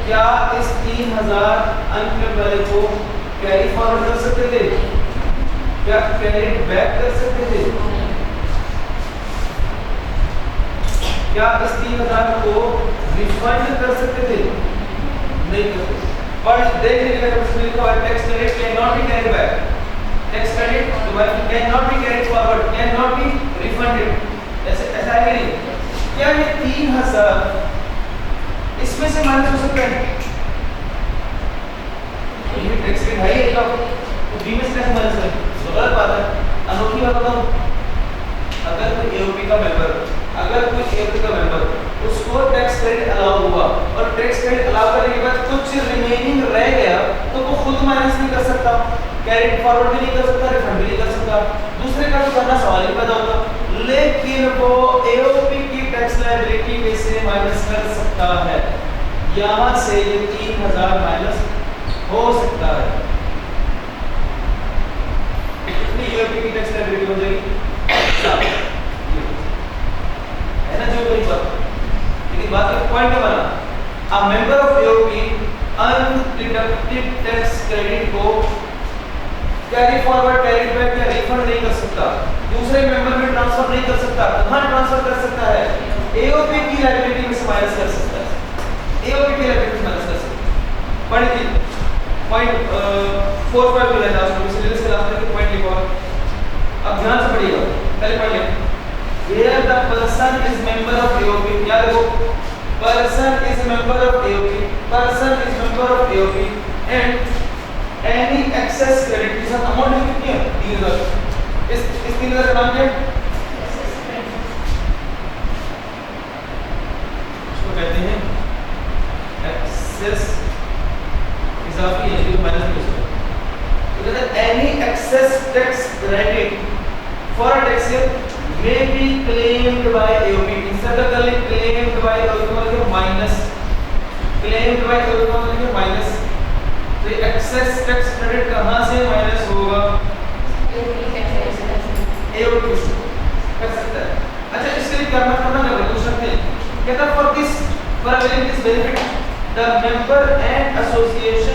क्या इस 3000 अनक्लेम्ड वाले को कैरी फॉरवर्ड कर सकते थे? क्या कैरी बैक कर सकते थे? क्या इस 3000 को रिफंड कर सकते थे? नहीं कर सकते। पर देख लीजिएगा क्वेश्चन लिखा हुआ है tax credit can not be carried back, tax credit can not be carried forward, can not be refunded. ऐसे ऐसा है नहीं? क्या ये 3000 इसमें से माइनस हो सकता है? ये टैक्स क्रेडिट है ये तो बी में से कैसे माइनस करें? तो गलत बात है। अनोखी बात बताऊं, अगर कोई एओपी का मेंबर उसको टैक्स क्रेडिट अलाउ हुआ और टैक्स क्रेडिट अलाउ करने के बाद कुछ रिमेनिंग रह गया तो वो खुद माइनस नहीं कर सकता, कैरी फॉरवर्ड भी नहीं कर सकता, रिफंड भी नहीं कर सकता, दूसरे का तो करना सवाल ही पैदा होगा। लेकिन वो एओपी की टैक्स लायबिलिटी में से माइनस कर सकता है। यहां से ये 3000 माइनस हो सकता है। कितनी एओपी की टैक्स लायबिलिटी हो जाएगी? है ना जो बड़ी बात। लेकिन बात का पॉइंट क्या बना? A member of AOP undeducted tax credit को कैरी फॉरवर्ड, कैरी बैक या रिफंड नहीं कर सकता, दूसरे मेंबर में ट्रांसफर नहीं कर सकता। कहां ट्रांसफर कर सकता है? एओपी की लायबिलिटी में से माइनस कर सकता है, एओपी की लायबिलिटी में माइनस कर सकता है। पढ़िए पॉइंट 4.5 मिला था उसको सिलेबस के लास्ट में पॉइंट लिखा हुआ। अब ध्यान से पढ़िएगा, पहले पढ़ लें। Where the person is member of AOP, क्या देखो, person is member of AOP, person is member of AOP and any excess credit की साथ अमाउंट कितनी है? 3000। इस 3000 का नाम क्या है? इसको कहते हैं एक्सेस इजाफी है जो माइनस नहीं हो सकता। तो कहते हैं any excess tax credit for a tax year may be claimed by AOP। Insert कर ले claimed by AOP मतलब माइनस, claimed by AOP मतलब माइनस। तो एक्सेस टैक्स क्रेडिट कहां से माइनस होगा? AOP कर सकता है। अच्छा इसके लिए क्या करना है? कुछ रखते हैं कहता for this for availing this benefit the member and association